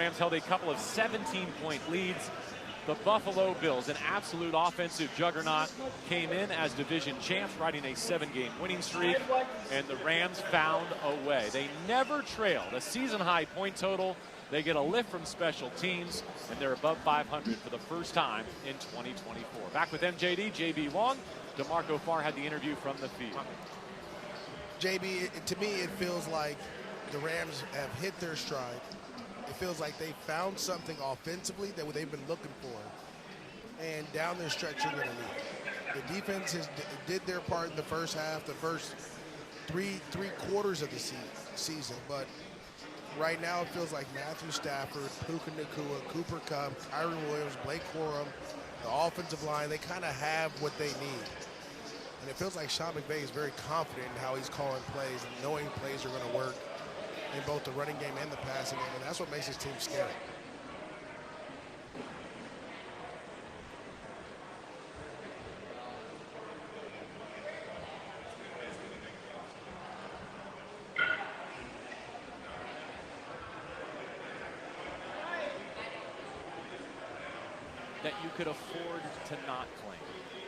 Rams held a couple of 17-point leads. The Buffalo Bills, an absolute offensive juggernaut, came in as division champs, riding a 7-game winning streak, and the Rams found a way. They never trailed a season-high point total. They get a lift from special teams, and they're above 500 for the first time in 2024. Back with MJD, JB Wong. DeMarco Farr had the interview from the field. JB, to me, it feels like the Rams have hit their stride. It feels like they found something offensively that they've been looking for. And down their stretch, you're going to need it. The defense did their part in the first half, the first three quarters of the season. But right now, it feels like Matthew Stafford, Puka Nacua, Cooper Kupp, Kyron Williams, Blake Corum, the offensive line, they kind of have what they need. And it feels like Sean McVay is very confident in how he's calling plays and knowing plays are going to work in both the running game and the passing game, and that's what makes his team scary. That you could afford to not claim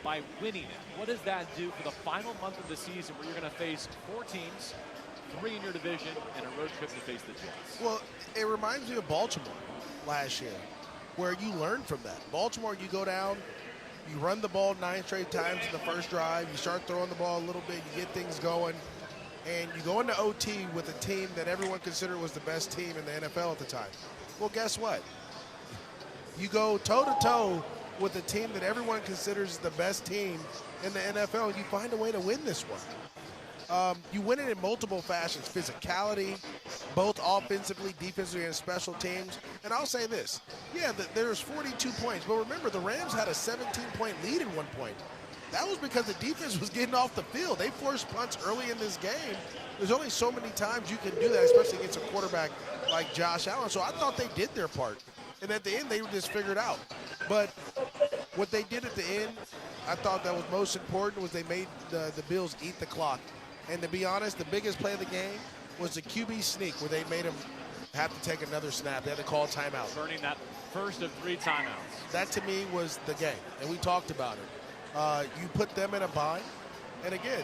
by winning it. What does that do for the final month of the season where you're going to face 4 teams, 3 in your division, and a road trip to face the Jets? Well, it reminds me of Baltimore last year, where you learn from that. Baltimore, you go down, you run the ball 9 straight times in the first drive, you start throwing the ball a little bit, you get things going, and you go into OT with a team that everyone considered was the best team in the NFL at the time. Well, guess what? You go toe-to-toe with a team that everyone considers the best team in the NFL, and you find a way to win this one. You win it in multiple fashions: physicality, both offensively, defensively, and special teams. And I'll say this, yeah, there's 42 points, but remember, the Rams had a 17-point lead at one point. That was because the defense was getting off the field. They forced punts early in this game. There's only so many times you can do that, especially against a quarterback like Josh Allen. So I thought they did their part. And at the end, they just figured out. But what they did at the end, I thought that was most important, was they made the Bills eat the clock. And to be honest, the biggest play of the game was the QB sneak, where they made him have to take another snap. They had to call a timeout. Burning that first of 3 timeouts. That, to me, was the game, and we talked about it. You put them in a bind, and again,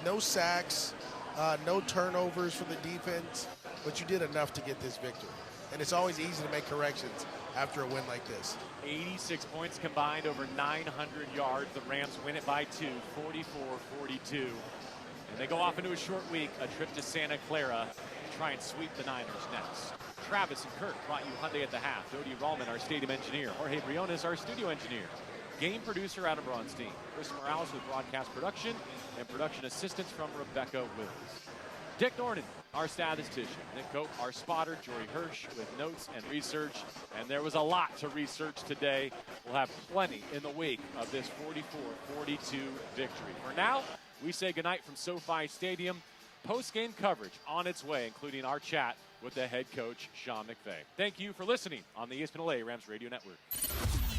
no sacks, no turnovers for the defense, but you did enough to get this victory. And it's always easy to make corrections after a win like this. 86 points combined, over 900 yards. The Rams win it by 2, 44-42. And they go off into a short week, a trip to Santa Clara to try and sweep the Niners next. Travis and Kirk brought you Hyundai at the half. Jody Rallman, our stadium engineer. Jorge Briones, our studio engineer. Game producer Adam Braunstein. Chris Morales with broadcast production and production assistance from Rebecca Wills. Dick Norton, our statistician. Nick Cope, our spotter. Jory Hirsch with notes and research. And there was a lot to research today. We'll have plenty in the wake of this 44-42 victory. For now, we say goodnight from SoFi Stadium. Post-game coverage on its way, including our chat with the head coach, Sean McVay. Thank you for listening on the ESPN LA Rams Radio Network.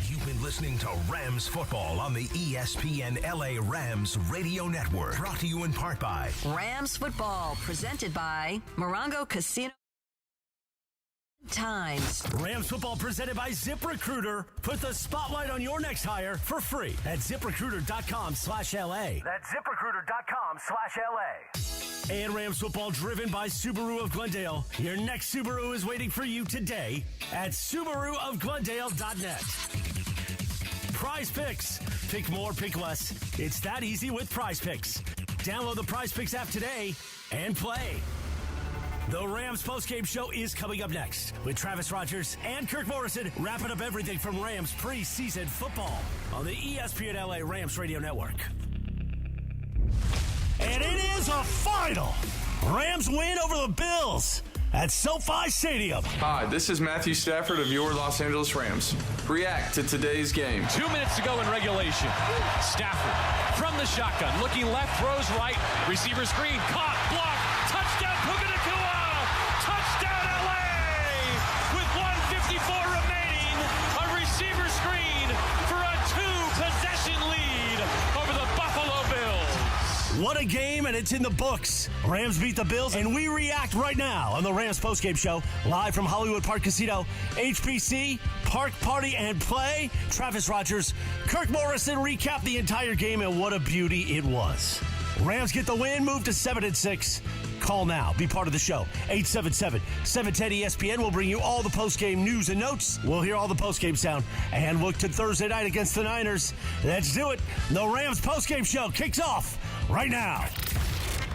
You've been listening to Rams football on the ESPN LA Rams Radio Network. Brought to you in part by Rams football, presented by Morongo Casino Times. Rams football presented by ZipRecruiter. Put the spotlight on your next hire for free at ZipRecruiter.com/LA. That's ZipRecruiter.com/LA. And Rams football driven by Subaru of Glendale. Your next Subaru is waiting for you today at SubaruofGlendale.net. Prize Picks. Pick more, pick less. It's that easy with Prize Picks. Download the Prize Picks app today and play. The Rams postgame show is coming up next with Travis Rogers and Kirk Morrison wrapping up everything from Rams preseason football on the ESPN LA Rams Radio Network. And it is a final. Rams win over the Bills at SoFi Stadium. Hi, this is Matthew Stafford of your Los Angeles Rams. React to today's game. 2 minutes to go in regulation. Stafford from the shotgun, looking left, throws right. Receiver screen, caught, blocked, touchdown, Puka Nacua! Touchdown LA! With 1:54 remaining, a receiver screen for a 2-possession lead over the Buffalo Bills. What a game, and it's in the books. Rams beat the Bills, and we react right now on the Rams postgame show, live from Hollywood Park Casino. HBC, Park Party and Play. Travis Rogers, Kirk Morrison recap the entire game, and what a beauty it was. Rams get the win, move to 7-6. Call now. Be part of the show. 877-710-ESPN will bring you all the postgame news and notes. We'll hear all the postgame sound and look to Thursday night against the Niners. Let's do it. The Rams postgame show kicks off right now.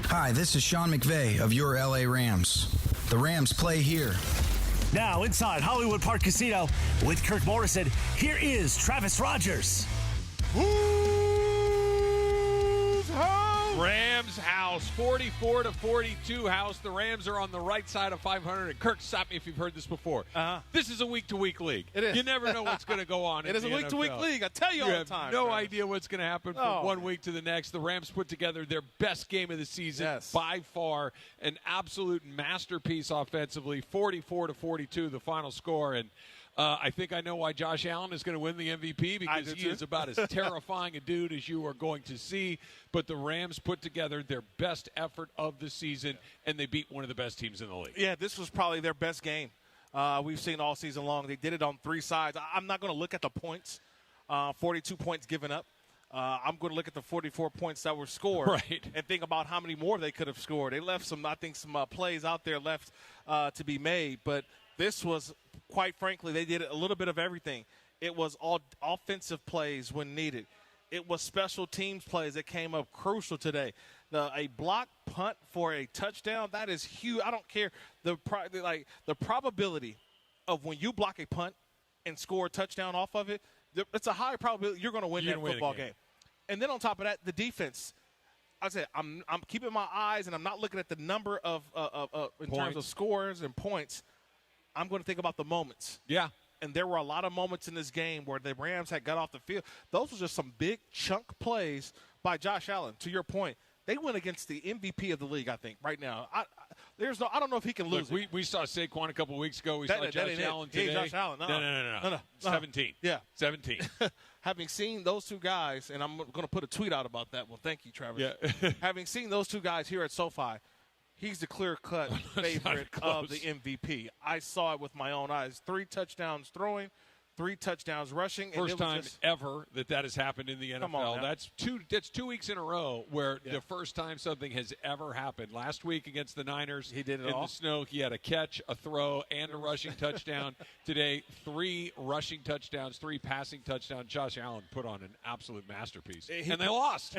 Hi, this is Sean McVay of your LA Rams. The Rams play here. Now inside Hollywood Park Casino with Kirk Morrison, here is Travis Rogers. Rams house, 44-42 house. The Rams are on the right side of 500. And Kirk, stop me if you've heard this before. This is a week-to-week league. It is. You never know what's going to go on. It is a week-to-week league. I tell you all the time. You have no Travis. idea what's going to happen from one week to the next. The Rams put together their best game of the season by far. An absolute masterpiece offensively. 44-42, the final score. And I think I know why Josh Allen is going to win the MVP, because he is about as terrifying a dude as you are going to see. But the Rams put together their best effort of the season, and they beat one of the best teams in the league. Yeah, this was probably their best game we've seen all season long. They did it on three sides. I'm not going to look at the points, 42 points given up. I'm going to look at the 44 points that were scored and think about how many more they could have scored. They left some plays out there left to be made, but this was, quite frankly, they did a little bit of everything. It was all offensive plays when needed. It was special teams plays that came up crucial today. A block punt for a touchdown, that is huge. I don't care. The probability of when you block a punt and score a touchdown off of it, it's a high probability you're going to win that football game. And then on top of that, the defense. I said I'm keeping my eyes, and I'm not looking at the number of in terms of scores and points. I'm going to think about the moments. Yeah. And there were a lot of moments in this game where the Rams had got off the field. Those were just some big chunk plays by Josh Allen. To your point, they went against the MVP of the league, I think, right now. I don't know if he can lose. Look, we saw Saquon a couple weeks ago. We saw Josh Allen today. Josh Allen. No. 17. Yeah. 17. Having seen those two guys, and I'm going to put a tweet out about that. Well, thank you, Travis. Yeah. Having seen those two guys here at SoFi, he's the clear-cut favorite of the MVP. I saw it with my own eyes. 3 touchdowns throwing, 3 touchdowns rushing. First time ever that has happened in the NFL. Come on now. That's 2 weeks in a row where the first time something has ever happened. Last week against the Niners, he did it in all. the snow. He had a catch, a throw, and a rushing touchdown. Today, 3 rushing touchdowns, 3 passing touchdowns. Josh Allen put on an absolute masterpiece. And they lost.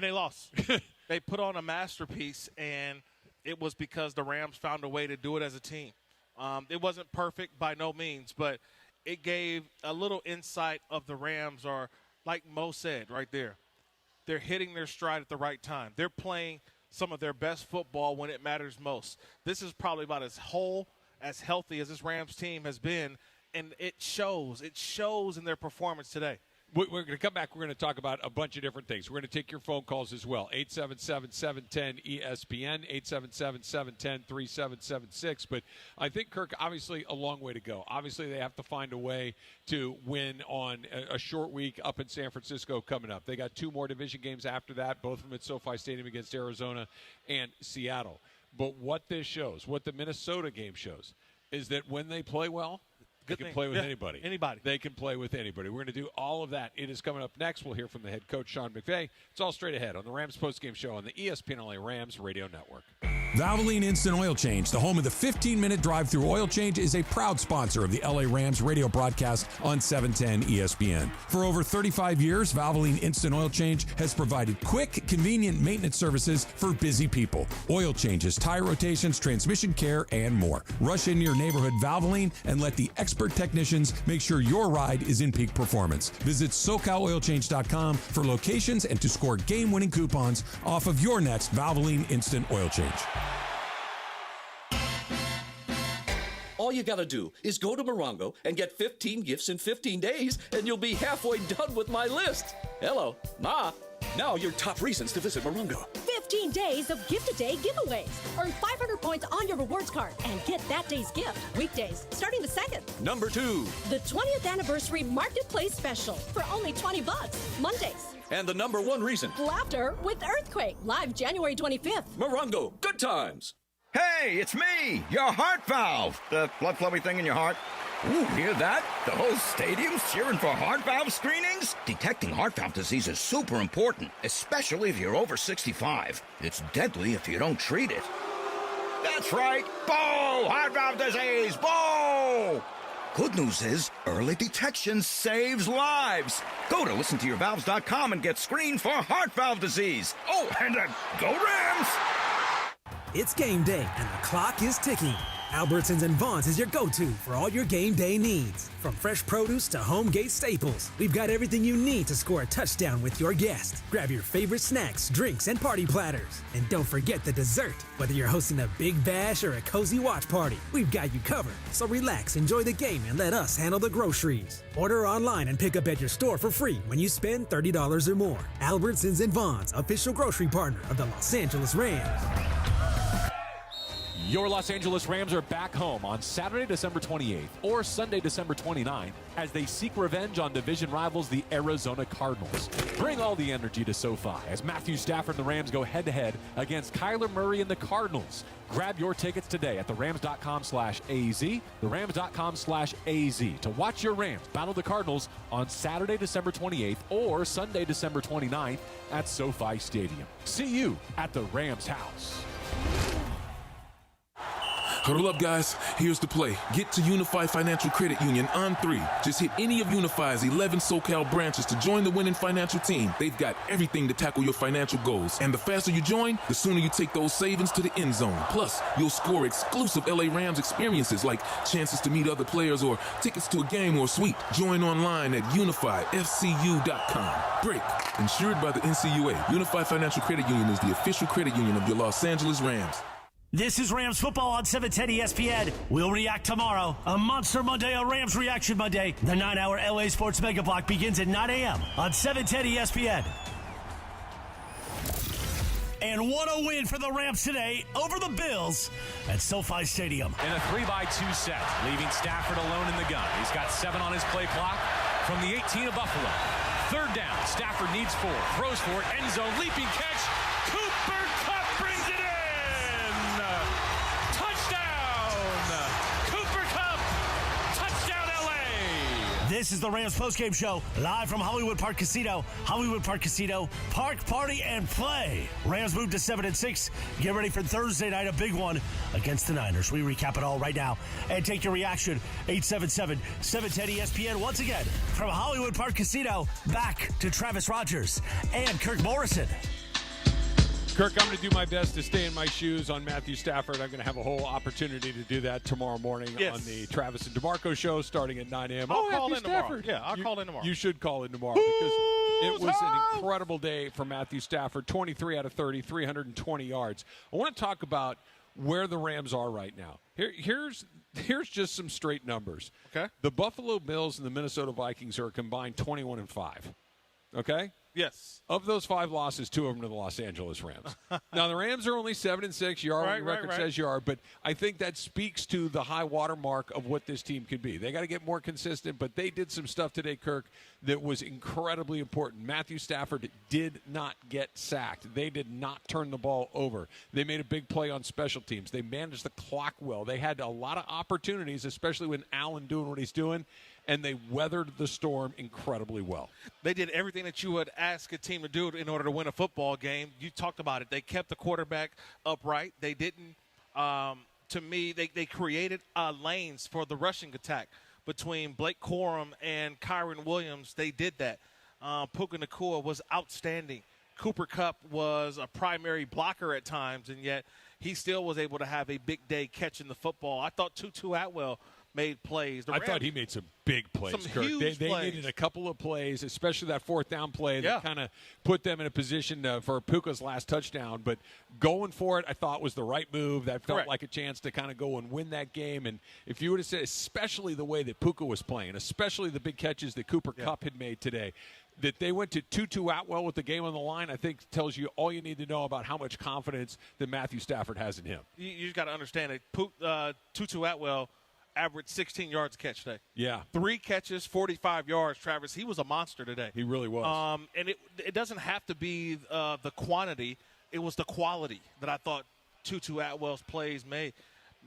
They put on a masterpiece, and it was because the Rams found a way to do it as a team. It wasn't perfect by no means, but it gave a little insight of the Rams, or like Mo said right there, they're hitting their stride at the right time. They're playing some of their best football when it matters most. This is probably about as whole, as healthy as this Rams team has been, and it shows. It shows in their performance today. We're going to come back. We're going to talk about a bunch of different things. We're going to take your phone calls as well. 877-710-ESPN, 877-710-3776. But I think, Kirk, obviously a long way to go. Obviously they have to find a way to win on a short week up in San Francisco coming up. They got 2 more division games after that, both of them at SoFi Stadium against Arizona and Seattle. But what this shows, what the Minnesota game shows, is that when they play well, they can play with anybody. They can play with anybody. We're going to do all of that. It is coming up next. We'll hear from the head coach, Sean McVay. It's all straight ahead on the Rams postgame show on the ESPN LA Rams radio network. Valvoline Instant Oil Change, the home of the 15-minute drive-through oil change, is a proud sponsor of the LA Rams radio broadcast on 710 ESPN. For over 35 years, Valvoline Instant Oil Change has provided quick, convenient maintenance services for busy people. Oil changes, tire rotations, transmission care, and more. Rush into your neighborhood Valvoline and let the expert technicians make sure your ride is in peak performance. Visit SoCalOilChange.com for locations and to score game-winning coupons off of your next Valvoline Instant Oil Change. All you gotta do is go to Morongo and get 15 gifts in 15 days, and you'll be halfway done with my list. Hello, Ma. Now your top reasons to visit Morongo. 15 days of gift-a-day giveaways. Earn 500 points on your rewards card and get that day's gift. Weekdays, starting the 2nd. Number 2. The 20th Anniversary Marketplace Special for only $20. Mondays. And the number 1 reason. Laughter with Earthquake, live January 25th. Morongo, good times. Hey, it's me, your heart valve. The blood flowy thing in your heart. Ooh, hear that? The whole stadium's cheering for heart valve screenings? Detecting heart valve disease is super important, especially if you're over 65. It's deadly if you don't treat it. That's right. Bo! Heart valve disease! Bo! Good news is, early detection saves lives. Go to listentoyourvalves.com and get screened for heart valve disease. Oh, and go Rams! It's game day, and the clock is ticking. Albertsons and Vaughn's is your go-to for all your game day needs. From fresh produce to home gate staples, we've got everything you need to score a touchdown with your guest. Grab your favorite snacks, drinks, and party platters. And don't forget the dessert. Whether you're hosting a big bash or a cozy watch party, we've got you covered. So relax, enjoy the game, and let us handle the groceries. Order online and pick up at your store for free when you spend $30 or more. Albertsons and Vaughn's, official grocery partner of the Los Angeles Rams. Your Los Angeles Rams are back home on Saturday, December 28th or Sunday, December 29th as they seek revenge on division rivals, the Arizona Cardinals. Bring all the energy to SoFi as Matthew Stafford and the Rams go head-to-head against Kyler Murray and the Cardinals. Grab your tickets today at therams.com/AZ, therams.com/AZ to watch your Rams battle the Cardinals on Saturday, December 28th or Sunday, December 29th at SoFi Stadium. See you at the Rams house. Huddle up, guys. Here's the play. Get to Unifi Financial Credit Union on 3. Just hit any of Unifi's 11 SoCal branches to join the winning financial team. They've got everything to tackle your financial goals. And the faster you join, the sooner you take those savings to the end zone. Plus, you'll score exclusive LA Rams experiences like chances to meet other players or tickets to a game or suite. Join online at unifyfcu.com. Break. Insured by the NCUA. Unifi Financial Credit Union is the official credit union of your Los Angeles Rams. This is Rams football on 710 ESPN. We'll react tomorrow. A Monster Monday, a Rams Reaction Monday. The 9-hour LA Sports Mega Block begins at 9 a.m. on 710 ESPN. And what a win for the Rams today over the Bills at SoFi Stadium. In a 3-by-2 set, leaving Stafford alone in the gun. He's got 7 on his play clock from the 18 of Buffalo. 3rd down, Stafford needs 4. Throws for it, end zone, leaping catch. Cooper Kupp brings it in. This is the Rams postgame show, live from Hollywood Park Casino. Hollywood Park Casino, park, party, and play. Rams move to 7-6. Get ready for Thursday night, a big one against the Niners. We recap it all right now and take your reaction. 877-710-ESPN. Once again, from Hollywood Park Casino, back to Travis Rogers and Kirk Morrison. Kirk, I'm going to do my best to stay in my shoes on Matthew Stafford. I'm going to have a whole opportunity to do that tomorrow morning on the Travis and DeMarco show starting at 9 a.m. I'll call in tomorrow. Yeah, I'll call in tomorrow. You should call in tomorrow because it was an incredible day for Matthew Stafford. 23 out of 30, 320 yards. I want to talk about where the Rams are right now. Here's just some straight numbers. Okay. The Buffalo Bills and the Minnesota Vikings are combined 21-5. Okay? Yes. Of those 5 losses, 2 of them to the Los Angeles Rams. Now, the Rams are only 7-6. You are what your record says you are. But I think that speaks to the high water mark of what this team can be. They got to get more consistent, but they did some stuff today, Kirk, that was incredibly important. Matthew Stafford did not get sacked. They did not turn the ball over. They made a big play on special teams. They managed the clock well. They had a lot of opportunities, especially when Allen doing what he's doing, and they weathered the storm incredibly well. They did everything that you would ask a team to do in order to win a football game. You talked about it. They kept the quarterback upright. They didn't, to me, they created lanes for the rushing attack between Blake Corum and Kyron Williams. They did that. Puka Nacua was outstanding. Cooper Kupp was a primary blocker at times, and yet he still was able to have a big day catching the football. I thought Tutu Atwell made plays. I thought he made some big plays, Kirk. They needed a couple of plays, especially that 4th down play that kind of put them in a position for Puka's last touchdown. But going for it, I thought was the right move. That felt like a chance to kind of go and win that game. And if you would have said, especially the way that Puka was playing, especially the big catches that Cooper Kupp had made today, That they went to Tutu Atwell with the game on the line, I think tells you all you need to know about how much confidence that Matthew Stafford has in him. You just got to understand it. Tutu Atwell averaged 16 yards a catch today. Yeah. 3 catches, 45 yards, Travis. He was a monster today. He really was. And it doesn't have to be the quantity. It was the quality that I thought Tutu Atwell's plays made.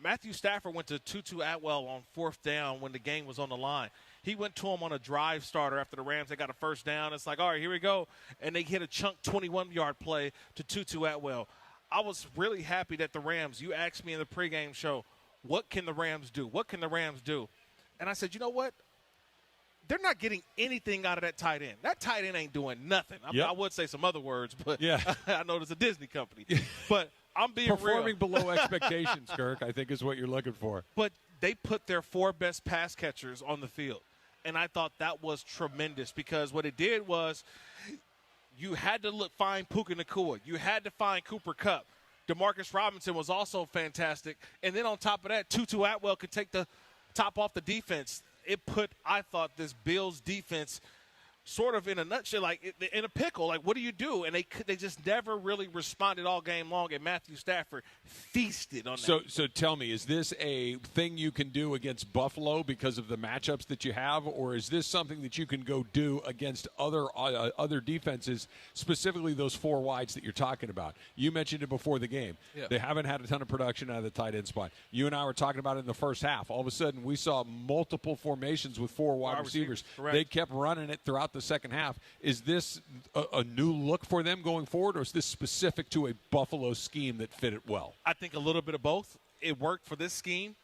Matthew Stafford went to Tutu Atwell on 4th down when the game was on the line. He went to him on a drive starter after the Rams. They got a first down. It's like, all right, here we go. And they hit a chunk 21-yard play to Tutu Atwell. I was really happy that the Rams, you asked me in the pregame show, what can the Rams do? What can the Rams do? And I said, you know what? They're not getting anything out of that tight end. That tight end ain't doing nothing. I would say some other words, but I know it's a Disney company. But I'm being performing below expectations, Kirk, I think is what you're looking for. But they put their 4 best pass catchers on the field. And I thought that was tremendous because what it did was you had to find Puka Nacua. You had to find Cooper Kupp. Demarcus Robinson was also fantastic. And then on top of that, Tutu Atwell could take the top off the defense. It put, I thought, this Bills defense sort of in a nutshell, like in a pickle. Like, what do you do? And they just never really responded all game long, and Matthew Stafford feasted on that. So tell me, is this a thing you can do against Buffalo because of the matchups that you have, or is this something that you can go do against other defenses, specifically those 4 wides that you're talking about? You mentioned it before the game. Yeah. They haven't had a ton of production out of the tight end spot. You and I were talking about it in the first half. All of a sudden, we saw multiple formations with 4 wide receivers. They kept running it throughout the second half. Is this a new look for them going forward, or is this specific to a Buffalo scheme that fit it well? I think a little bit of both. It worked for this scheme,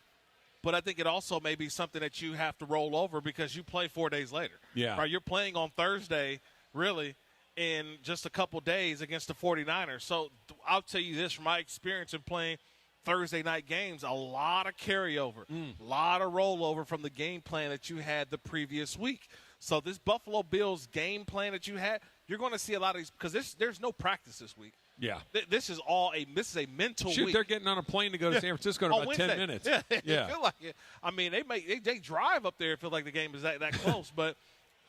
but I think it also may be something that you have to roll over because you play 4 days later. Yeah. Right? You're playing on Thursday, really, in just a couple days against the 49ers. So I'll tell you this from my experience in playing Thursday night games, a lot of carryover, a lot of rollover from the game plan that you had the previous week. So this Buffalo Bills game plan that you had, you're going to see a lot of these because there's no practice this week. Yeah. This is a mental week. Shoot, they're getting on a plane to go to San Francisco in about Wednesday. 10 minutes. Yeah. It feel like it. I mean, they drive up there. It feel like the game is that close, but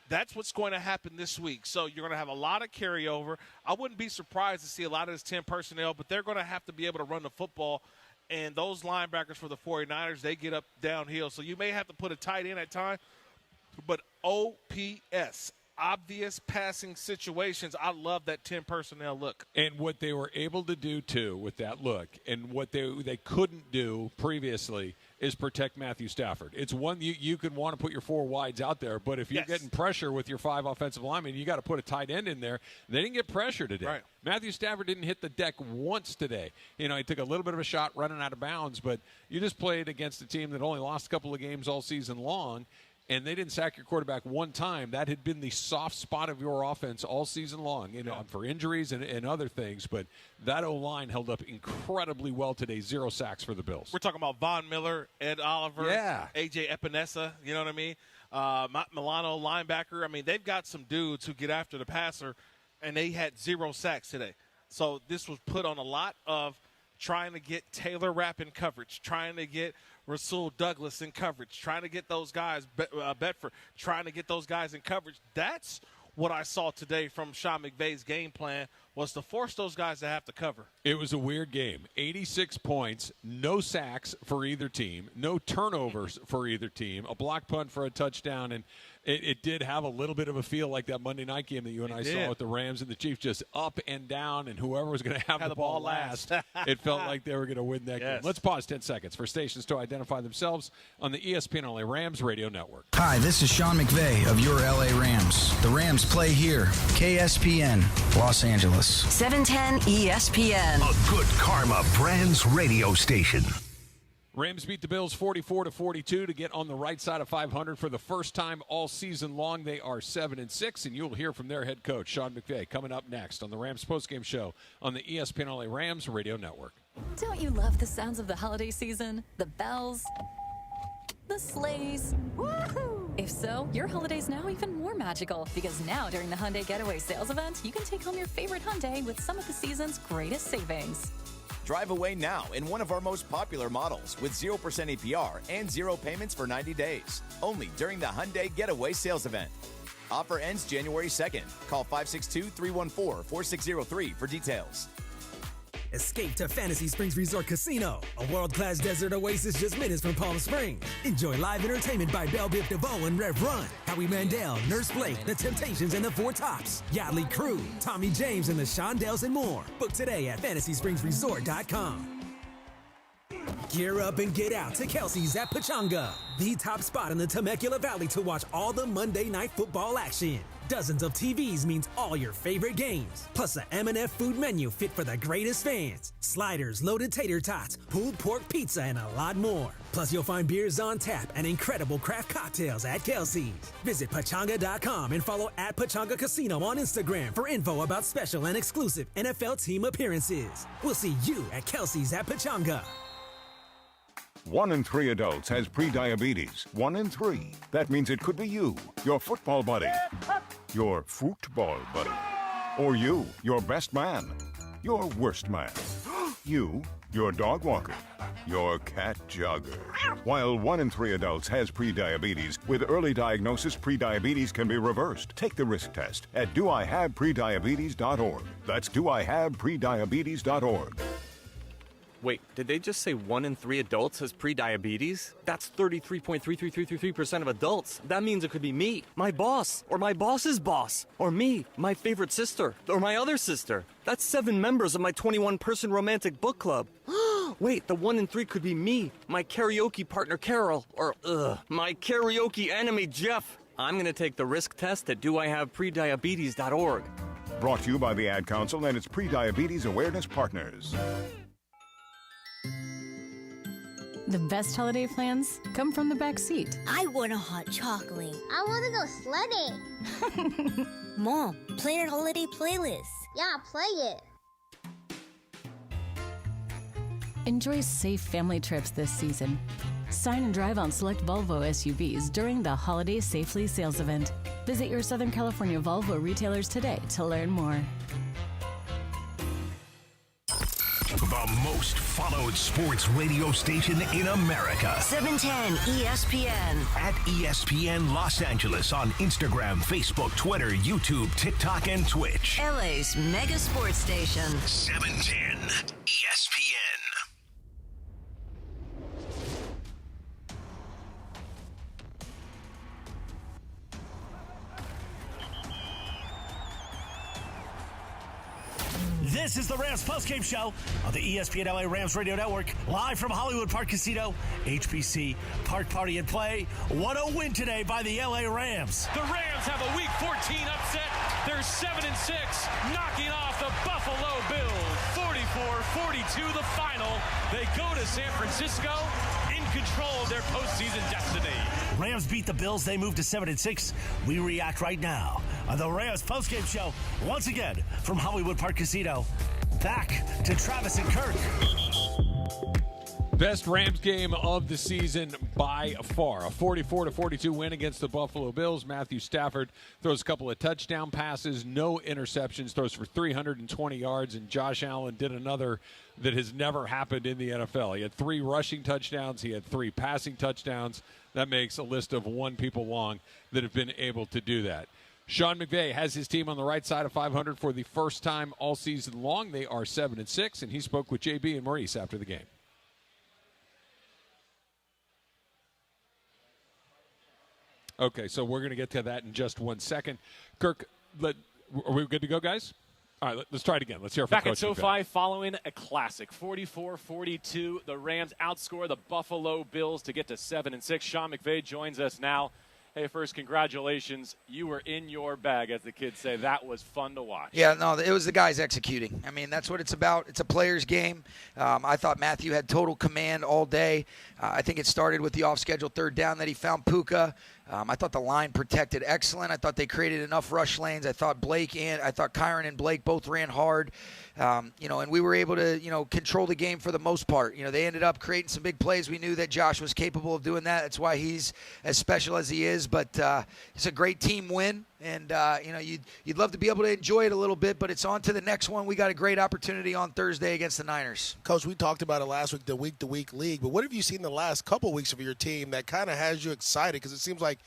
that's what's going to happen this week. So you're going to have a lot of carryover. I wouldn't be surprised to see a lot of this 10 personnel, but they're going to have to be able to run the football. And those linebackers for the 49ers, they get up downhill. So you may have to put a tight end at time. But OPS, obvious passing situations, I love that 10 personnel look. And what they were able to do, too, with that look, and what they couldn't do previously is protect Matthew Stafford. It's one you could want to put your 4 wides out there, but if you're getting pressure with your 5 offensive linemen, you got to put a tight end in there. They didn't get pressure today. Right. Matthew Stafford didn't hit the deck once today. He took a little bit of a shot running out of bounds, but you just played against a team that only lost a couple of games all season long, and they didn't sack your quarterback one time. That had been the soft spot of your offense all season long, for injuries and other things. But that O-line held up incredibly well today. 0 sacks for the Bills. We're talking about Von Miller, Ed Oliver, A.J. Epinesa, you know what I mean? Milano, linebacker. I mean, they've got some dudes who get after the passer, and they had 0 sacks today. So this was put on a lot of trying to get Taylor Rapp in coverage, trying to get Rasul Douglas in coverage, trying to get those guys, Bedford, trying to get those guys in coverage. That's what I saw today from Sean McVay's game plan, was to force those guys to have to cover. It was a weird game. 86 points, no sacks for either team, no turnovers for either team, a block punt for a touchdown, and it did have a little bit of a feel like that Monday night game that you and I saw with the Rams and the Chiefs, just up and down, and whoever was going to have the ball last, it felt like they were going to win that game. Let's pause 10 seconds for stations to identify themselves on the ESPN LA Rams radio network. Hi, this is Sean McVay of your LA Rams. The Rams play here. KSPN, Los Angeles. 710 ESPN. A good karma Brands radio station. Rams beat the Bills 44-42 to get on the right side of 500 for the first time all season long. They are 7-6, and you'll hear from their head coach, Sean McVay, coming up next on the Rams postgame show on the ESPN LA Rams radio network. Don't you love the sounds of the holiday season? The bells, the sleighs. Woohoo! If so, your holiday's now even more magical, because now during the Hyundai Getaway Sales Event, you can take home your favorite Hyundai with some of the season's greatest savings. Drive away now in one of our most popular models with 0% APR and 0 payments for 90 days. Only during the Hyundai Getaway Sales Event. Offer ends January 2nd. Call 562-314-4603 for details. Escape to Fantasy Springs Resort Casino, a world-class desert oasis just minutes from Palm Springs. Enjoy live entertainment by Belle Biv DeVoe and Rev Run, Howie Mandel, Nurse Blake, The Temptations, and The Four Tops, Yachtley Crew, Tommy James, and the Shondells, and more. Book today at FantasySpringsResort.com. Gear up and get out to Kelsey's at Pachanga, the top spot in the Temecula Valley to watch all the Monday Night Football action. Dozens of TVs means all your favorite games, plus a M&F food menu fit for the greatest fans. Sliders, loaded tater tots, pulled pork pizza, and a lot more. Plus, you'll find beers on tap and incredible craft cocktails at Kelsey's. Visit Pachanga.com and follow at Pachanga Casino on Instagram for info about special and exclusive NFL team appearances. We'll see you at Kelsey's at Pachanga. 1 in 3 adults has prediabetes. 1 in 3. That means it could be you, your football buddy, your football buddy, or you, your best man, your worst man, you, your dog walker, your cat jogger. While 1 in 3 adults has prediabetes, with early diagnosis, prediabetes can be reversed. Take the risk test at doihaveprediabetes.org. That's doihaveprediabetes.org. Wait, did they just say 1 in 3 adults has prediabetes? That's 33.33333% of adults. That means it could be me, my boss, or my boss's boss, or me, my favorite sister, or my other sister. That's 7 members of my 21-person romantic book club. Wait, the 1 in 3 could be me, my karaoke partner Carol, or my karaoke enemy Jeff. I'm gonna take the risk test at doihaveprediabetes.org. Brought to you by the Ad Council and its Prediabetes Awareness Partners. The best holiday plans come from the back seat. I want a hot chocolate. I want to go sledding. Mom, play our holiday playlist. Yeah, play it. Enjoy safe family trips this season. Sign and drive on select Volvo SUVs during the Holiday Safely sales event. Visit your Southern California Volvo retailers today to learn more. The most followed sports radio station in America. 710 ESPN. At ESPN Los Angeles on Instagram, Facebook, Twitter, YouTube, TikTok, and Twitch. LA's mega sports station. 710 ESPN. This is the Rams postgame show on the ESPN LA Rams Radio Network, live from Hollywood Park Casino, HBC Park Party and Play. What a win today by the LA Rams. The Rams have a Week 14 upset. They're 7-6, knocking off the Buffalo Bills. 44-42 the final. They go to San Francisco in control of their postseason destiny. Rams beat the Bills. They move to 7-6. We react right now on the Rams postgame show. Once again from Hollywood Park Casino. Back to Travis and Kirk. Best Rams game of the season by far. A 44-42 win against the Buffalo Bills. Matthew Stafford throws a couple of touchdown passes, no interceptions, throws for 320 yards, and Josh Allen did another that has never happened in the NFL. He had 3 rushing touchdowns. He had 3 passing touchdowns. That makes a list of 1 people long that have been able to do that. Sean McVay has his team on the right side of 500 for the first time all season long. They are 7-6, and he spoke with JB and Maurice after the game. Okay, so we're going to get to that in just 1 second. Kirk, are we good to go, guys? All right, let's try it again. Let's hear from Back Coach at McVay. SoFi following a classic. 44-42, the Rams outscore the Buffalo Bills to get to 7-6. Sean McVay joins us now. Hey, first, congratulations. You were in your bag, as the kids say. That was fun to watch. Yeah, no, it was the guys executing. I mean, that's what it's about. It's a player's game. I thought Matthew had total command all day. I think it started with the off-schedule third down that he found Puka. I thought the line protected excellent. I thought they created enough rush lanes. I thought Kyron and Blake both ran hard. And we were able to, control the game for the most part. They ended up creating some big plays. We knew that Josh was capable of doing that. That's why he's as special as he is. But it's a great team win. And, you'd love to be able to enjoy it a little bit, but it's on to the next one. We got a great opportunity on Thursday against the Niners. Coach, we talked about it last week, the week-to-week league, but what have you seen the last couple weeks of your team that kind of has you excited? Because it seems like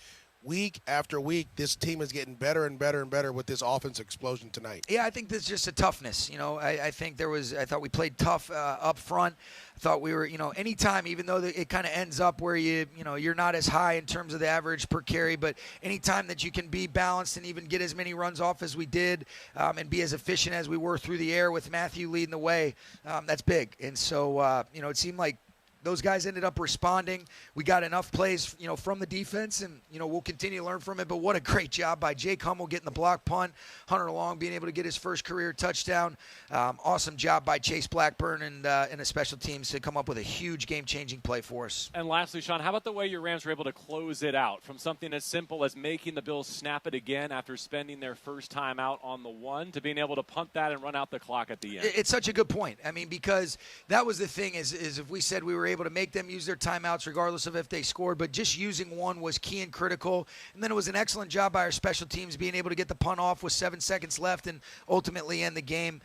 week after week, this team is getting better and better and better with this offensive explosion tonight. Yeah, I think there's just a toughness. I thought we played tough up front. I thought we were, anytime, even though it kind of ends up where you're not as high in terms of the average per carry, but anytime that you can be balanced and even get as many runs off as we did and be as efficient as we were through the air with Matthew leading the way, that's big. And so, it seemed like those guys ended up responding. We got enough plays, from the defense, and, we'll continue to learn from it. But what a great job by Jake Hummel getting the block punt, Hunter Long being able to get his first career touchdown. Awesome job by Chase Blackburn and the special teams to come up with a huge game-changing play for us. And lastly, Sean, how about the way your Rams were able to close it out from something as simple as making the Bills snap it again after spending their first time out on the 1 to being able to punt that and run out the clock at the end? It's such a good point. I mean, because that was the thing is if we said we were able to make them use their timeouts regardless of if they scored, but just using one was key and critical. And then it was an excellent job by our special teams being able to get the punt off with 7 seconds left and ultimately end the game.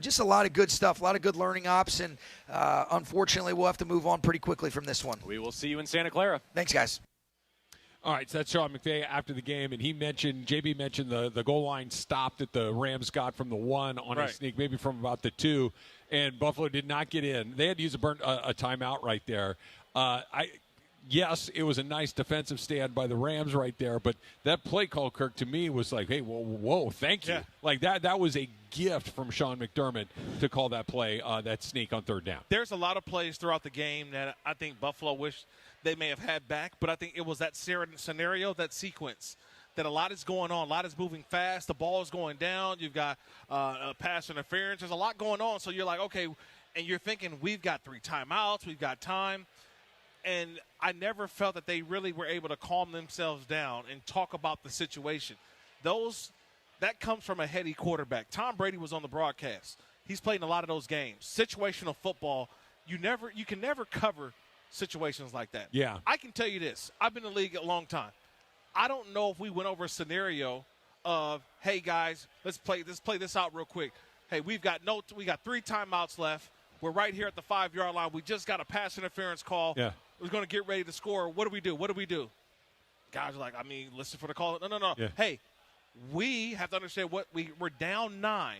Just a lot of good stuff, a lot of good learning ops, and unfortunately we'll have to move on pretty quickly from this one. We will see you in Santa Clara. Thanks, guys. All right, so that's Sean McVay after the game, and JB mentioned the goal line stop that the Rams got from the 1 on a sneak, maybe from about the 2, and Buffalo did not get in. They had to use a timeout right there. Yes, it was a nice defensive stand by the Rams right there, but that play call, Kirk, to me was like, hey, whoa, thank you. Yeah. Like that was a gift from Sean McDermott to call that play, that sneak on 3rd down. There's a lot of plays throughout the game that I think Buffalo wished they may have had back, but I think it was that scenario, that sequence, that a lot is going on. A lot is moving fast. The ball is going down. You've got pass interference. There's a lot going on. So you're like, okay, and you're thinking we've got 3 timeouts. We've got time. And I never felt that they really were able to calm themselves down and talk about the situation. That comes from a heady quarterback. Tom Brady was on the broadcast. He's played in a lot of those games. Situational football, you can never cover situations like that. Yeah. I can tell you this. I've been in the league a long time. I don't know if we went over a scenario of, hey, guys, let's play this out real quick. Hey, we got 3 timeouts left. We're right here at the 5-yard line. We just got a pass interference call. Yeah. We're going to get ready to score. What do we do? Guys are like, listen for the call. No. Yeah. Hey, we have to understand we're down 9.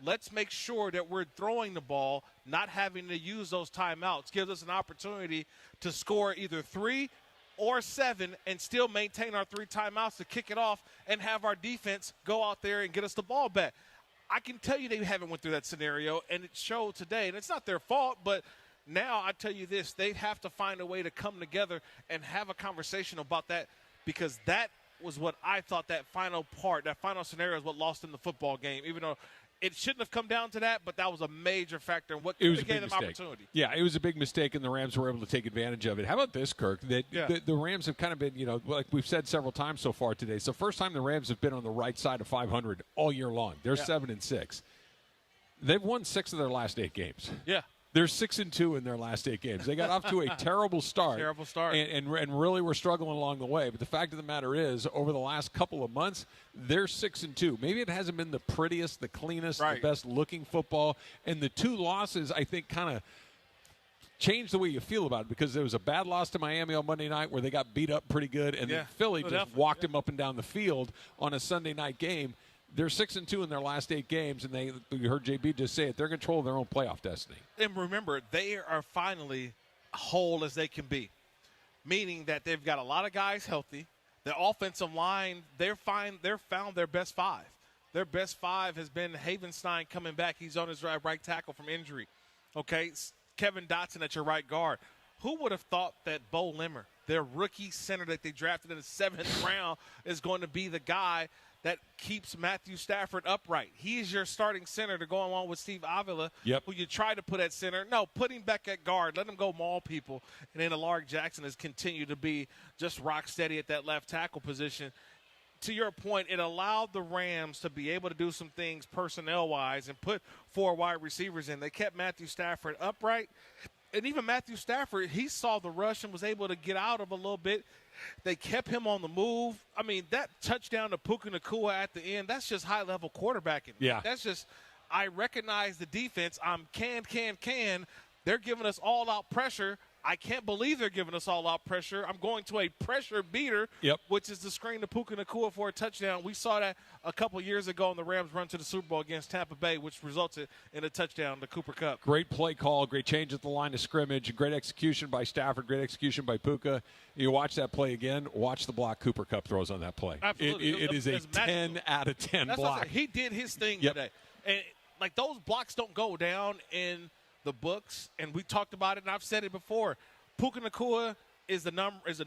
Let's make sure that we're throwing the ball, not having to use those timeouts. Gives us an opportunity to score either 3 or 7 and still maintain our 3 timeouts to kick it off and have our defense go out there and get us the ball back. I can tell you they haven't went through that scenario, and it showed today. And it's not their fault, but now I tell you this, they have to find a way to come together and have a conversation about that, because that was what I thought that final scenario is what lost in the football game, even though it shouldn't have come down to that, but that was a major factor in what gave them opportunity. Yeah, it was a big mistake, and the Rams were able to take advantage of it. How about this, Kirk? The Rams have kind of been, like we've said several times so far today, it's the first time the Rams have been on the right side of 500 all year long. They're 7-6. They've won 6 of their last 8 games. Yeah. They're 6-2 in their last 8 games. They got off to a terrible start. And really were struggling along the way. But the fact of the matter is, over the last couple of months, they're 6-2. Maybe it hasn't been the prettiest, the cleanest, the best-looking football. And the 2 losses, I think, kind of changed the way you feel about it, because there was a bad loss to Miami on Monday night where they got beat up pretty good, and then Philly just walked him up and down the field on a Sunday night game. They're 6-2 in their last 8 games, and you heard JB just say it. They're in control of their own playoff destiny. And remember, they are finally whole as they can be, meaning that they've got a lot of guys healthy. The offensive line, they're found their best 5. Their best 5 has been Havenstein coming back. He's on his right tackle from injury. Okay, Kevin Dotson at your right guard. Who would have thought that Bo Limmer, their rookie center that they drafted in the 7th round, is going to be the guy that keeps Matthew Stafford upright? He's your starting center to go along with Steve Avila, who you try to put at center. No, put him back at guard. Let him go maul people. And then Alaric Jackson has continued to be just rock steady at that left tackle position. To your point, it allowed the Rams to be able to do some things personnel-wise and put 4 wide receivers in. They kept Matthew Stafford upright. And even Matthew Stafford, he saw the rush and was able to get out of a little bit. They kept him on the move. I mean, that touchdown to Puka Nacua at the end, that's just high-level quarterbacking. Yeah. That's just, I recognize the defense. I'm can. They're giving us all-out pressure. I can't believe they're giving us all-out pressure. I'm going to a pressure beater, which is the screen to Puka Nacua for a touchdown. We saw that a couple years ago in the Rams' run to the Super Bowl against Tampa Bay, which resulted in a touchdown to Cooper Kupp. Great play call, great change at the line of scrimmage, great execution by Stafford, great execution by Puka. You watch that play again, watch the block Cooper Kupp throws on that play. Absolutely. It is a 10 out of 10 block. He did his thing today. And, like, those blocks don't go down in the books, and we talked about it, and I've said it before. Puka Nacua is the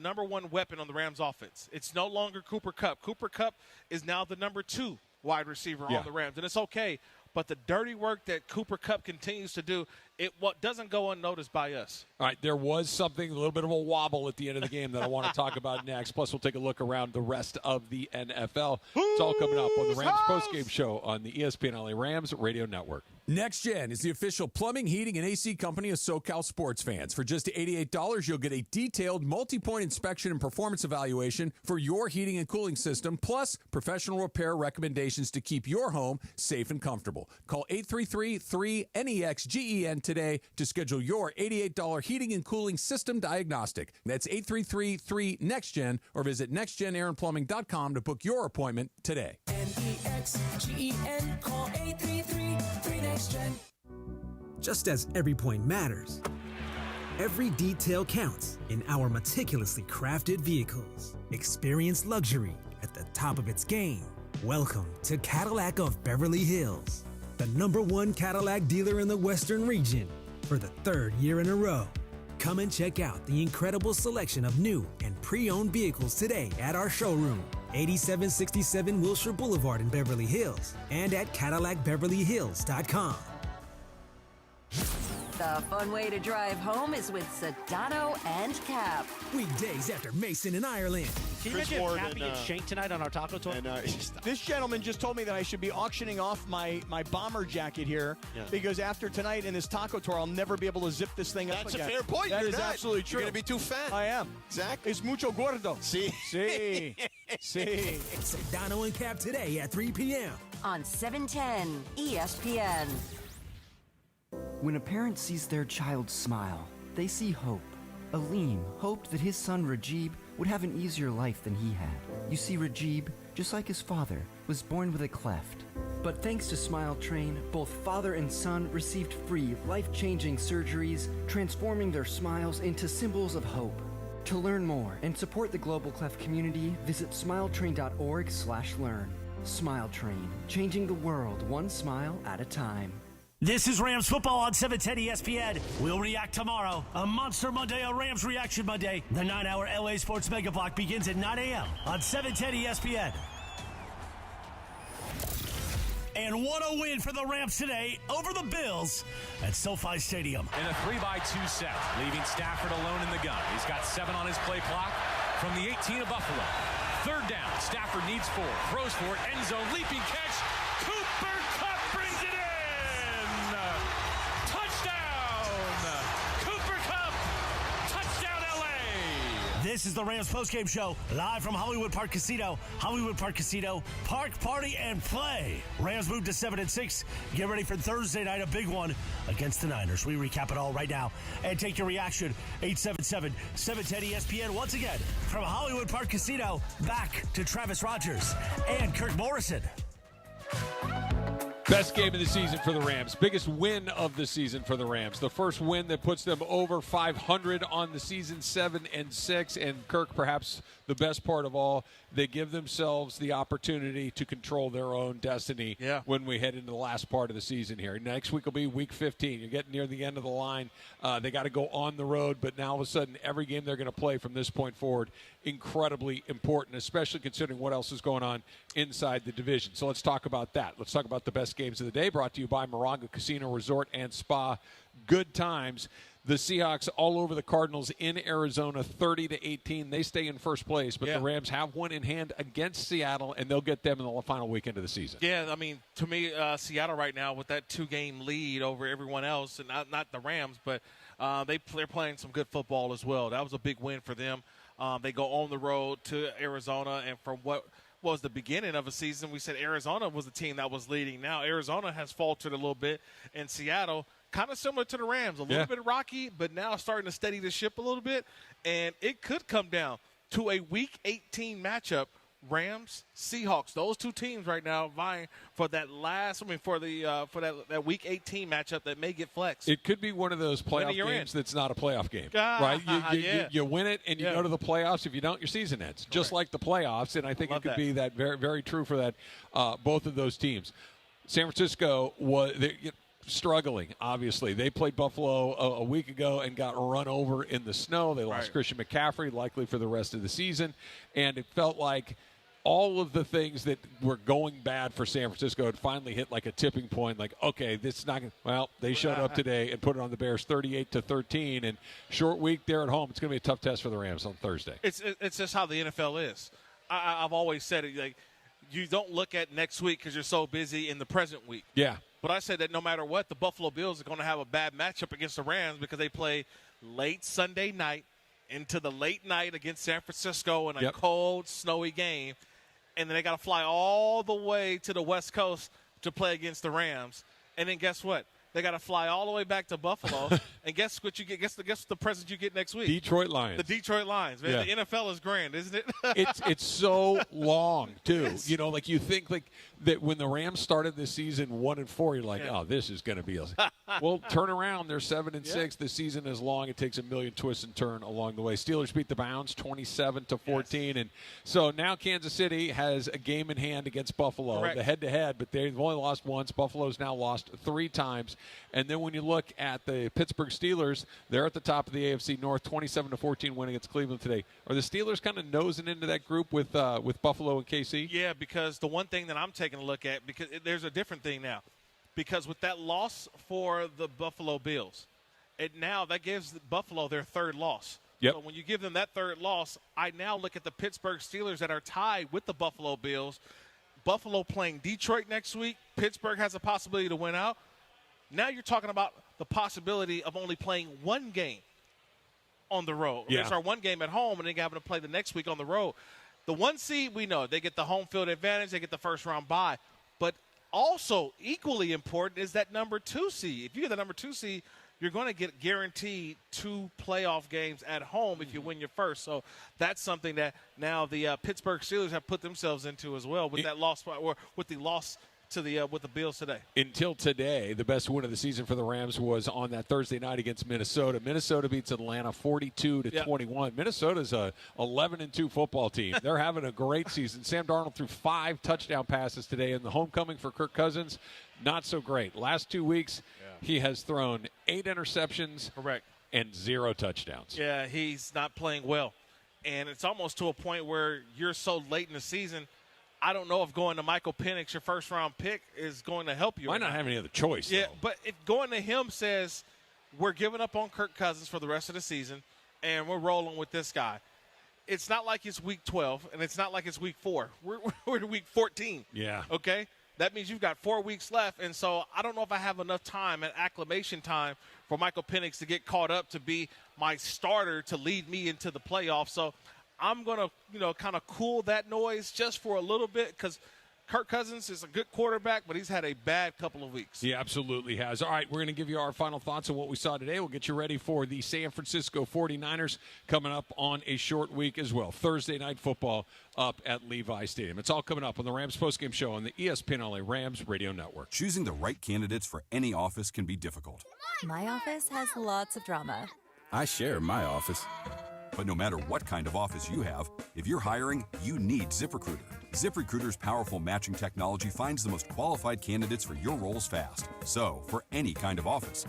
number one weapon on the Rams offense. It's no longer Cooper Kupp. Cooper Kupp is now the number 2 wide receiver on the Rams, and it's okay. But the dirty work that Cooper Kupp continues to do, what doesn't go unnoticed by us. All right, there was something, a little bit of a wobble at the end of the game that I want to talk about next. Plus, we'll take a look around the rest of the NFL. It's all coming up on the Rams postgame show on the ESPN LA Rams Radio Network. Next Gen is the official plumbing, heating, and AC company of SoCal sports fans. For just $88, you'll get a detailed multi-point inspection and performance evaluation for your heating and cooling system, plus professional repair recommendations to keep your home safe and comfortable. Call 833-3-NEXGEN today to schedule your $88 heating and cooling system diagnostic. That's 833-3-NEXTGEN or visit nextgenairandplumbing.com to book your appointment today. NEXGEN, call 833-3-NEXTGEN. Just as every point matters, every detail counts in our meticulously crafted vehicles. Experience luxury at the top of its game. Welcome to Cadillac of Beverly Hills, the #1 Cadillac dealer in the Western region for the 3rd year in a row. Come and check out the incredible selection of new and pre-owned vehicles today at our showroom, 8767 Wilshire Boulevard in Beverly Hills, and at CadillacBeverlyHills.com. The fun way to drive home is with Sedano and Cap. Weekdays after Mason in Ireland. Can you imagine if Cappy and Shank tonight on our taco tour? This gentleman just told me that I should be auctioning off my bomber jacket here because after tonight in this taco tour, I'll never be able to zip this thing up again. That's a fair point. That is absolutely true. You're going to be too fat. I am. Exactly. Es mucho gordo. See? See. See. Sedano and Cap today at 3 p.m. on 710 ESPN. When a parent sees their child smile, they see hope. Aleem hoped that his son Rajib would have an easier life than he had. You see, Rajib, just like his father, was born with a cleft. But thanks to Smile Train, both father and son received free, life-changing surgeries, transforming their smiles into symbols of hope. To learn more and support the global cleft community, visit smiletrain.org/learn. Smile Train, changing the world one smile at a time. This is Rams football on 710 ESPN. We'll react tomorrow. A Monster Monday, a Rams Reaction Monday. The 9-hour LA Sports Mega Block begins at 9 a.m. on 710 ESPN. And what a win for the Rams today over the Bills at SoFi Stadium. In a 3-by-2 set, leaving Stafford alone in the gun. He's got 7 on his play clock from the 18 of Buffalo. 3rd down, Stafford needs 4, throws for it, end zone, leaping catch. Cooper Kupp brings it in. This is the Rams postgame show, live from Hollywood Park Casino. Hollywood Park Casino, park, party, and play. Rams move to 7-6. Get ready for Thursday night, a big one against the Niners. We recap it all right now and take your reaction. 877-710-ESPN. Once again, from Hollywood Park Casino, back to Travis Rogers and Kirk Morrison. Best game of the season for the Rams. Biggest win of the season for the Rams. The first win that puts them over 500 on the season, 7-6. And Kirk, perhaps the best part of all, they give themselves the opportunity to control their own destiny when we head into the last part of the season here. Next week will be week 15. You're getting near the end of the line. They got to go on the road, but now all of a sudden every game they're going to play from this point forward, incredibly important, especially considering what else is going on inside the division. So let's talk about that. Let's talk about the best games of the day, brought to you by Morongo Casino Resort and Spa. Good times. The Seahawks all over the Cardinals in Arizona, 30-18. They stay in first place, but the Rams have one in hand against Seattle, and they'll get them in the final weekend of the season. Yeah, I mean, to me, Seattle right now with that 2-game lead over everyone else, and not the Rams, but they're playing some good football as well. That was a big win for them. They go on the road to Arizona, and from what was the beginning of a season, we said Arizona was the team that was leading. Now Arizona has faltered a little bit, and Seattle kind of similar to the Rams, a little bit rocky, but now starting to steady the ship a little bit. And it could come down to a Week 18 matchup. Rams, Seahawks, those two teams right now vying for that that Week 18 matchup that may get flexed. It could be one of those playoff games that's not a playoff game, right? You win it and you go to the playoffs. If you don't, your season ends, just like the playoffs. And I think it could be that very, very true for that both of those teams. San Francisco was struggling, obviously. They played Buffalo a week ago and got run over in the snow. They lost Christian McCaffrey, likely for the rest of the season. And it felt like all of the things that were going bad for San Francisco had finally hit like a tipping point. Like, okay, this is not going to – well, they showed up today and put it on the Bears 38-13. And short week there at home. It's going to be a tough test for the Rams on Thursday. It's just how the NFL is. I've always said it, like, you don't look at next week because you're so busy in the present week. Yeah. But I said that no matter what, the Buffalo Bills are going to have a bad matchup against the Rams because they play late Sunday night into the late night against San Francisco in a cold, snowy game. And then they got to fly all the way to the West Coast to play against the Rams. And then guess what? They got to fly all the way back to Buffalo. And guess what you get? Guess the present you get next week? Detroit Lions. The Detroit Lions. Man, the NFL is grand, isn't it? It's so long, too. Yes. You know, like you think like that when the Rams started this season 1-4, you're like, oh, this is going to be a – well, turn around. They're 7-6. The season is long. It takes a million twists and turns along the way. Steelers beat the Browns 27-14. Yes. And so now Kansas City has a game in hand against Buffalo, the head-to-head, but they've only lost once. Buffalo's now lost 3 times. And then when you look at the Pittsburgh Steelers, they're at the top of the AFC North, 27-14 win against Cleveland today. Are the Steelers kind of nosing into that group with Buffalo and KC? Yeah, because the one thing that I'm taking a look at, because there's a different thing now. Because with that loss for the Buffalo Bills, that gives Buffalo their 3rd loss. Yep. So when you give them that 3rd loss, I now look at the Pittsburgh Steelers that are tied with the Buffalo Bills. Buffalo playing Detroit next week. Pittsburgh has a possibility to win out. Now you're talking about the possibility of only playing 1 game on the road. Yeah. It's our 1 game at home, and then having to play the next week on the road. The 1 seed, we know, they get the home field advantage. They get the first-round bye. But also equally important is that number 2 seed. If you get the number 2 seed, you're going to get guaranteed 2 playoff games at home if you win your first. So that's something that now the Pittsburgh Steelers have put themselves into as well with that loss, or with the loss to the with the Bills today. Until today, the best win of the season for the Rams was on that Thursday night against Minnesota. Minnesota beats Atlanta 42-21. Minnesota's a 11-2 football team. They're having a great season. Sam Darnold threw 5 touchdown passes today, and the homecoming for Kirk Cousins, not so great. Last 2 weeks, he has thrown 8 interceptions, and 0 touchdowns. Yeah, he's not playing well, and it's almost to a point where you're so late in the season. I don't know if going to Michael Penix, your first-round pick, is going to help you. Might not have any other choice, Yeah, though. but if going to him says we're giving up on Kirk Cousins for the rest of the season and we're rolling with this guy, it's not like it's week 12 and it's not like it's week 4. We're to week 14. Yeah. Okay? That means you've got 4 weeks left, and so I don't know if I have enough time and acclimation time for Michael Penix to get caught up to be my starter to lead me into the playoffs. So I'm going to, kind of cool that noise just for a little bit because Kirk Cousins is a good quarterback, but he's had a bad couple of weeks. He absolutely has. All right, we're going to give you our final thoughts on what we saw today. We'll get you ready for the San Francisco 49ers coming up on a short week as well. Thursday night football up at Levi Stadium. It's all coming up on the Rams postgame show on the ESPN LA Rams Radio Network. Choosing the right candidates for any office can be difficult. My office has lots of drama. I share my office. But no matter what kind of office you have, if you're hiring, you need ZipRecruiter. ZipRecruiter's powerful matching technology finds the most qualified candidates for your roles fast. So, for any kind of office.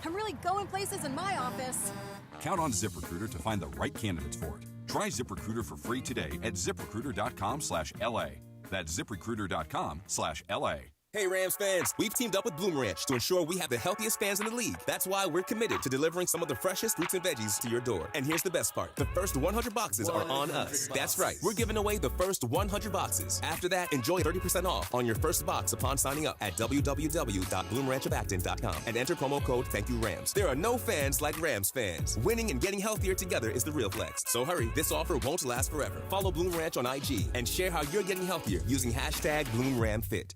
I'm really going places in my office. Count on ZipRecruiter to find the right candidates for it. Try ZipRecruiter for free today at ZipRecruiter.com/LA. That's ZipRecruiter.com/LA. Hey Rams fans, we've teamed up with Bloom Ranch to ensure we have the healthiest fans in the league. That's why we're committed to delivering some of the freshest fruits and veggies to your door. And here's the best part. The first 100 boxes are on us. That's right. We're giving away the first 100 boxes. After that, enjoy 30% off on your first box upon signing up at www.bloomranchofacton.com and enter promo code ThankYouRams. There are no fans like Rams fans. Winning and getting healthier together is the real flex. So hurry, this offer won't last forever. Follow Bloom Ranch on IG and share how you're getting healthier using #BloomRamFit.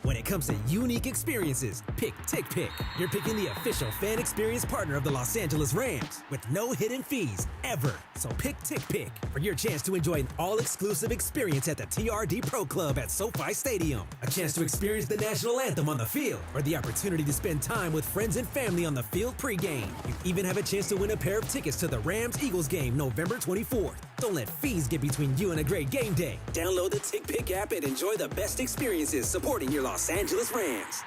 When it comes to unique experiences, pick TickPick. You're picking the official fan experience partner of the Los Angeles Rams with no hidden fees ever. So pick TickPick for your chance to enjoy an all-exclusive experience at the TRD Pro Club at SoFi Stadium. A chance to experience the national anthem on the field, or the opportunity to spend time with friends and family on the field pregame. You even have a chance to win a pair of tickets to the Rams-Eagles game November 24th. Don't let fees get between you and a great game day. Download the TickPick app and enjoy the best experiences supporting your Los Angeles Rams.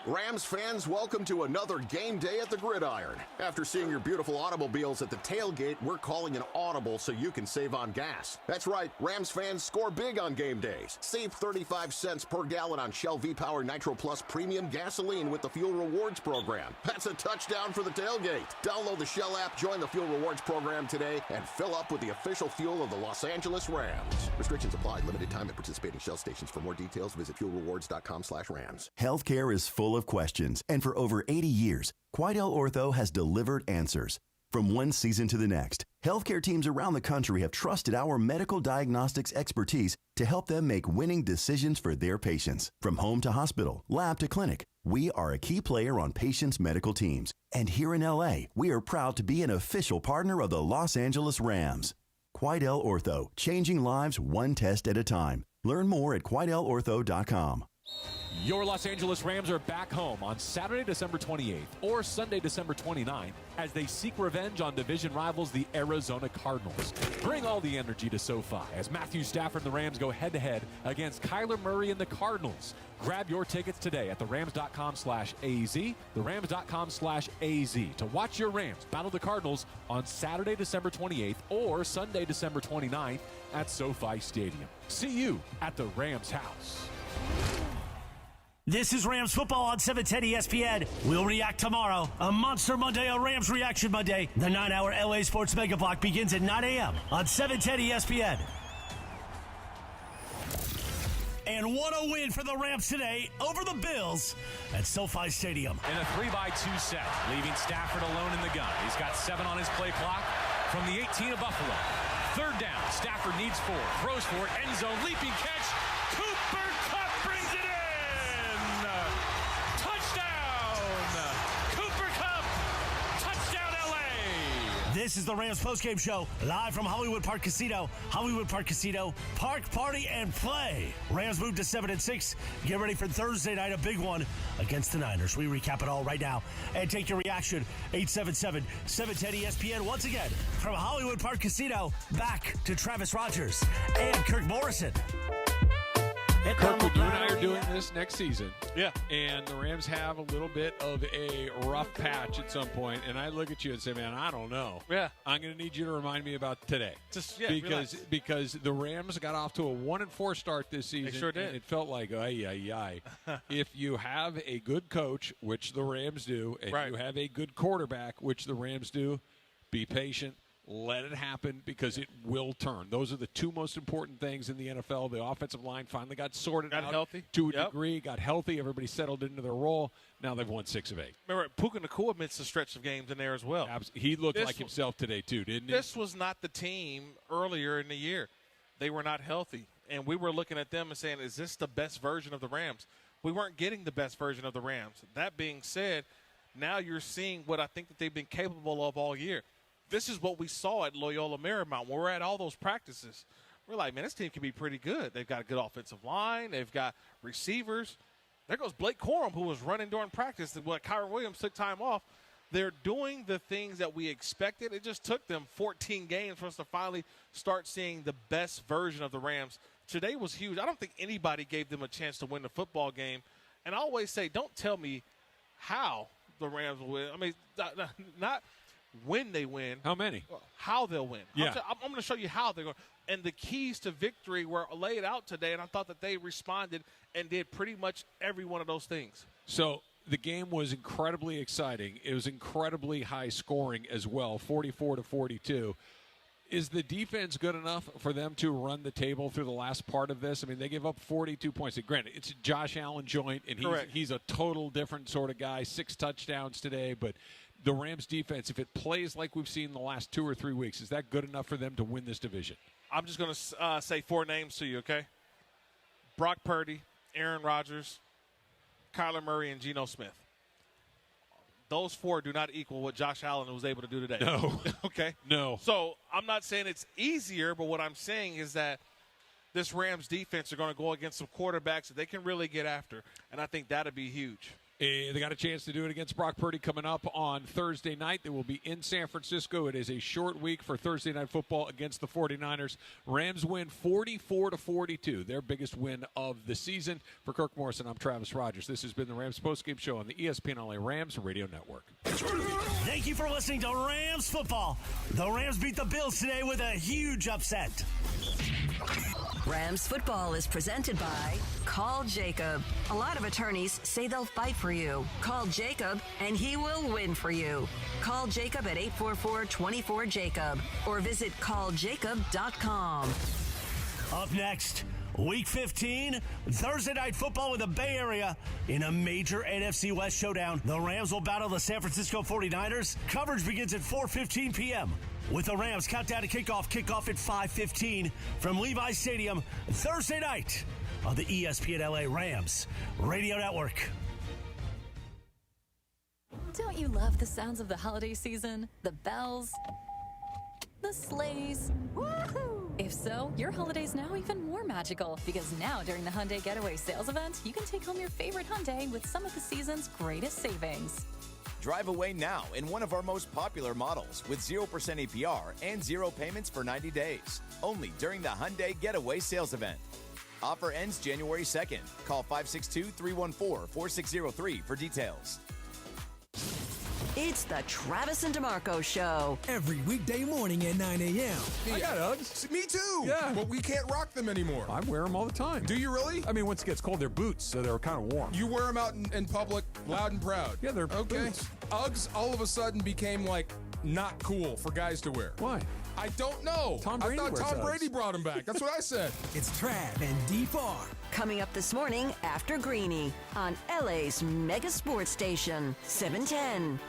Rams fans, welcome to another game day at the Gridiron. After seeing your beautiful automobiles at the tailgate, we're calling an audible so you can save on gas. That's right, Rams fans, score big on game days. Save 35 cents per gallon on Shell V-Power Nitro Plus Premium Gasoline with the Fuel Rewards program. That's a touchdown for the tailgate. Download the Shell app, join the Fuel Rewards program today, and fill up with the official fuel of the Los Angeles Rams. Restrictions apply. Limited time at participating Shell stations. For more details, visit fuelrewards.com/Rams. Healthcare is full of questions, and for over 80 years, Quidel Ortho has delivered answers. From one season to the next, healthcare teams around the country have trusted our medical diagnostics expertise to help them make winning decisions for their patients. From home to hospital, lab to clinic, we are a key player on patients' medical teams. And here in LA, we are proud to be an official partner of the Los Angeles Rams. Quidel Ortho, changing lives one test at a time. Learn more at QuidelOrtho.com. Your Los Angeles Rams are back home on Saturday, December 28th or Sunday, December 29th as they seek revenge on division rivals, the Arizona Cardinals. Bring all the energy to SoFi as Matthew Stafford and the Rams go head-to-head against Kyler Murray and the Cardinals. Grab your tickets today at therams.com/AZ, therams.com/AZ to watch your Rams battle the Cardinals on Saturday, December 28th or Sunday, December 29th at SoFi Stadium. See you at the Rams house. This is Rams football on 710 ESPN. We'll react tomorrow. A Monster Monday, a Rams Reaction Monday. The 9-hour LA Sports Mega Block begins at 9 a.m. on 710 ESPN. And what a win for the Rams today over the Bills at SoFi Stadium. In a 3-by-2 set, leaving Stafford alone in the gun. He's got 7 on his play clock from the 18 of Buffalo. Third down, Stafford needs 4, throws for it, end zone, leaping catch. Cooper Kupp brings it in! Touchdown! Cooper Kupp! Touchdown LA! This is the Rams postgame show, live from Hollywood Park Casino. Hollywood Park Casino, park, party, and play. Rams move to 7-6. Get ready for Thursday night, a big one against the Niners. We recap it all right now and take your reaction. 877-710-ESPN. Once again, from Hollywood Park Casino, back to Travis Rogers and Kirk Morrison. Kirk, you and I are doing this next season. Yeah. And the Rams have a little bit of a rough patch at some point, and I look at you and say, man, I don't know. Yeah. I'm going to need you to remind me about today. Relax. Because the Rams got off to a 1-4 start this season. They sure did. And it felt like, if you have a good coach, which the Rams do, and you have a good quarterback, which the Rams do, be patient. Let it happen because it will turn. Those are the two most important things in the NFL. The offensive line finally got sorted out healthy. To a degree, got healthy. Everybody settled into their role. Now they've won 6 of 8. Remember, Puka Nacua missed a stretch of games in there as well. He looked like himself today, too, didn't he? This was not the team earlier in the year. They were not healthy. And we were looking at them and saying, is this the best version of the Rams? We weren't getting the best version of the Rams. That being said, now you're seeing what I think that they've been capable of all year. This is what we saw at Loyola Marymount when we're at all those practices. We're like, man, this team can be pretty good. They've got a good offensive line. They've got receivers. There goes Blake Corum, who was running during practice. Kyron Williams took time off. They're doing the things that we expected. It just took them 14 games for us to finally start seeing the best version of the Rams. Today was huge. I don't think anybody gave them a chance to win the football game. And I always say, don't tell me how the Rams will win. I mean, not when they win. How many? How they'll win. Yeah. I'm going to show you how they're going. And the keys to victory were laid out today, and I thought that they responded and did pretty much every one of those things. So the game was incredibly exciting. It was incredibly high scoring as well, 44-42. Is the defense good enough for them to run the table through the last part of this? I mean, they gave up 42 points. Granted, it's a Josh Allen joint, and he's a total different sort of guy, 6 touchdowns today, but the Rams defense, if it plays like we've seen the last 2 or 3 weeks, is that good enough for them to win this division? I'm just going to say 4 names to you, okay? Brock Purdy, Aaron Rodgers, Kyler Murray, and Geno Smith. Those 4 do not equal what Josh Allen was able to do today. No. Okay? No. So I'm not saying it's easier, but what I'm saying is that this Rams defense are going to go against some quarterbacks that they can really get after, and I think that would be huge. They got a chance to do it against Brock Purdy coming up on Thursday night. They will be in San Francisco. It is a short week for Thursday Night Football against the 49ers. Rams win 44-42, their biggest win of the season. For Kirk Morrison, I'm Travis Rogers. This has been the Rams Postgame Show on the ESPN LA Rams Radio Network. Thank you for listening to Rams Football. The Rams beat the Bills today with a huge upset. Rams football is presented by Call Jacob. A lot of attorneys say they'll fight for you. Call Jacob and he will win for you. Call Jacob at 844-24-JACOB or visit calljacob.com. Up next, Week 15, Thursday Night Football with the Bay Area in a major NFC West showdown. The Rams will battle the San Francisco 49ers. Coverage begins at 4:15 p.m. with the Rams countdown to kickoff at 5:15 from Levi's Stadium Thursday night on the ESPN LA Rams Radio Network. Don't you love the sounds of the holiday season? The bells, the sleighs. Woohoo! If so, your holiday's now even more magical because now during the Hyundai Getaway Sales Event, you can take home your favorite Hyundai with some of the season's greatest savings. Drive away now in one of our most popular models with 0% APR and 0 payments for 90 days. Only during the Hyundai Getaway Sales Event. Offer ends January 2nd. Call 562-314-4603 for details. It's the Travis and DeMarco Show. Every weekday morning at 9 a.m. I got Uggs. Me too. Yeah. But we can't rock them anymore. I wear them all the time. Do you really? I mean, once it gets cold, they're boots, so they're kind of warm. You wear them out in public, loud and proud. Yeah, they're okay. boots. Uggs all of a sudden became like not cool for guys to wear. Why? I don't know. Tom Brady I thought wears Tom Uggs. Brady brought them back. That's what I said. It's Trav and D-Far. Coming up this morning after Greeny on LA's mega sports station, 710.